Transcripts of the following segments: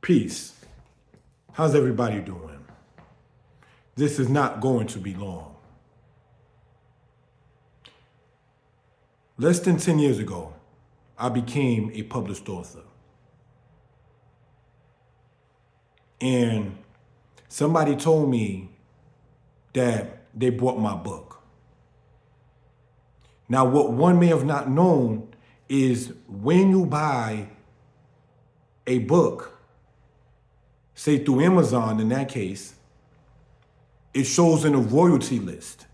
Peace. How's everybody doing? This is not going to be long. Less than 10 years ago, I became a published author. And somebody told me that they bought my book. Now, what one may have not known is when you buy a book, say through Amazon in that case, it shows in a royalty list.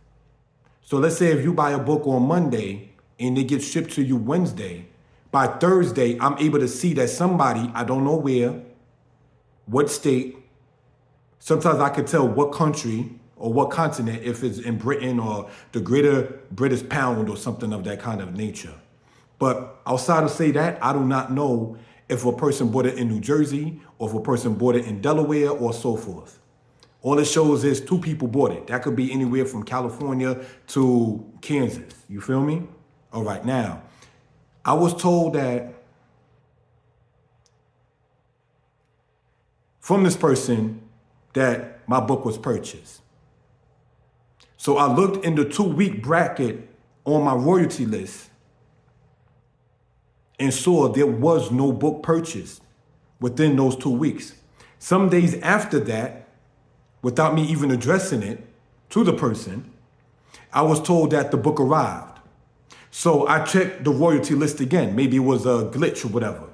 So let's say if you buy a book on Monday and it gets shipped to you Wednesday, by Thursday, I'm able to see that somebody, I don't know where, what state, sometimes I could tell what country or what continent, if it's in Britain or the Greater British Pound or something of that kind of nature. But outside of say that, I do not know if a person bought it in New Jersey or if a person bought it in Delaware or so forth. All it shows is two people bought it. That could be anywhere from California to Kansas. You feel me? All right, now, I was told that from this person that my book was purchased. So I looked in the 2-week bracket on my royalty list and saw there was no book purchased within those 2 weeks. Some days after that, without me even addressing it to the person, I was told that the book arrived. So I checked the royalty list again. Maybe it was a glitch or whatever.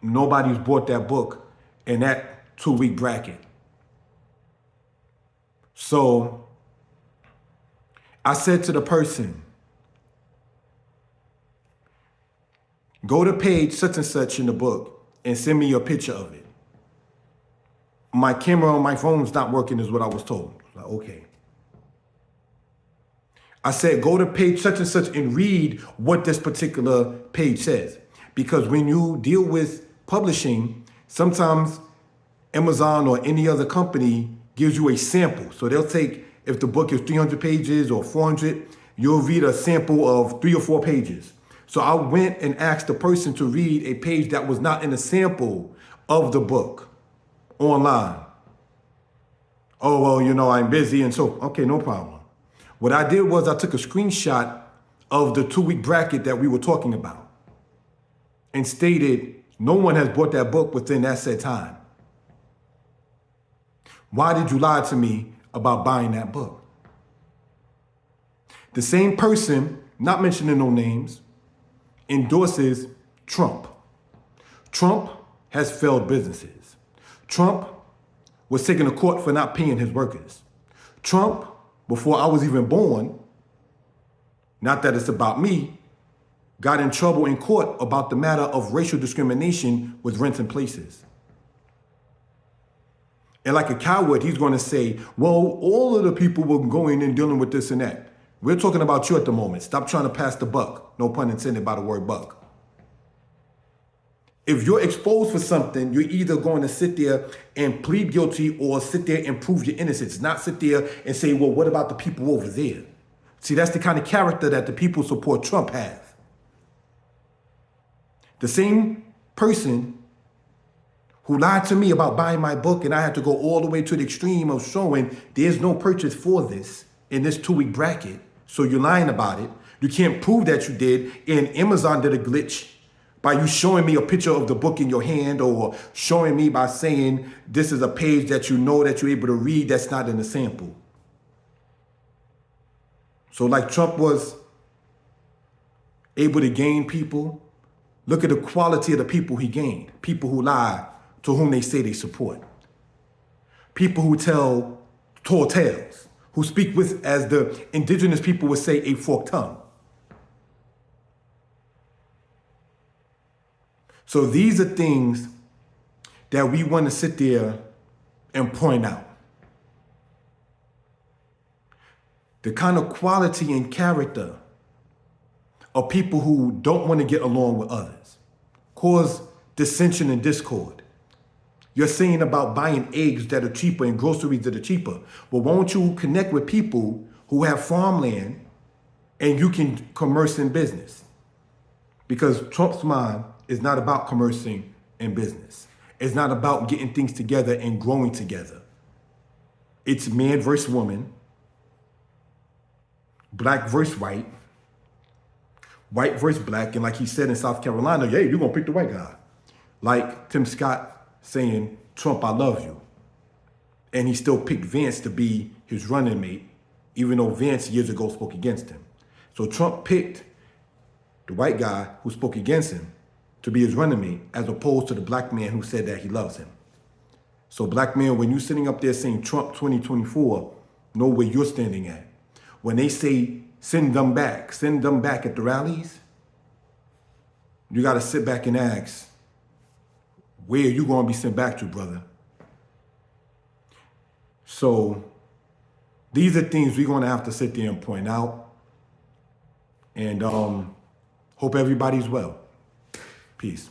Nobody's bought that book in that 2-week bracket. So I said to the person, go to page such and such in the book and send me a picture of it. My camera on my phone's not working is what I was told. Like, okay. I said, go to page such and such and read what this particular page says. Because when you deal with publishing, sometimes Amazon or any other company gives you a sample. So they'll take, if the book is 300 pages or 400, you'll read a sample of 3 or 4 pages. So I went and asked the person to read a page that was not in a sample of the book online. Oh, well, I'm busy. And so, okay, no problem. What I did was I took a screenshot of the 2-week bracket that we were talking about and stated no one has bought that book within that said time. Why did you lie to me about buying that book? The same person, not mentioning no names, endorses Trump. Trump has failed businesses. Trump was taken to court for not paying his workers. Trump, before I was even born, not that it's about me, got in trouble in court about the matter of racial discrimination with rents and places. And like a coward, he's going to say, well, all of the people were going and dealing with this and that. We're talking about you at the moment. Stop trying to pass the buck. No pun intended by the word buck. If you're exposed for something, you're either going to sit there and plead guilty or sit there and prove your innocence, not sit there and say, well, what about the people over there? See, that's the kind of character that the people who support Trump have. The same person who lied to me about buying my book and I had to go all the way to the extreme of showing there's no purchase for this in this 2-week bracket. So you're lying about it. You can't prove that you did. And Amazon did a glitch by you showing me a picture of the book in your hand or showing me by saying this is a page that you know that you're able to read that's not in the sample. So like Trump was able to gain people, look at the quality of the people he gained. People who lie to whom they say they support. People who tell tall tales, who speak with, as the indigenous people would say, a forked tongue. So these are things that we want to sit there and point out. The kind of quality and character of people who don't want to get along with others, cause dissension and discord. You're saying about buying eggs that are cheaper and groceries that are cheaper. Well, won't you connect with people who have farmland and you can commerce in business? Because Trump's mind is not about commercing in business. It's not about getting things together and growing together. It's man versus woman, black versus white, white versus black. And like he said in South Carolina, hey, you're going to pick the white guy. Like Tim Scott saying, Trump, I love you. And he still picked Vance to be his running mate, even though Vance years ago spoke against him. So Trump picked the white guy who spoke against him to be his running mate, as opposed to the black man who said that he loves him. So black man, when you're sitting up there saying Trump 2024, know where you're standing at. When they say send them back at the rallies, you got to sit back and ask, where are you going to be sent back to, brother? So these are things we're going to have to sit there and point out. And hope everybody's well. Peace.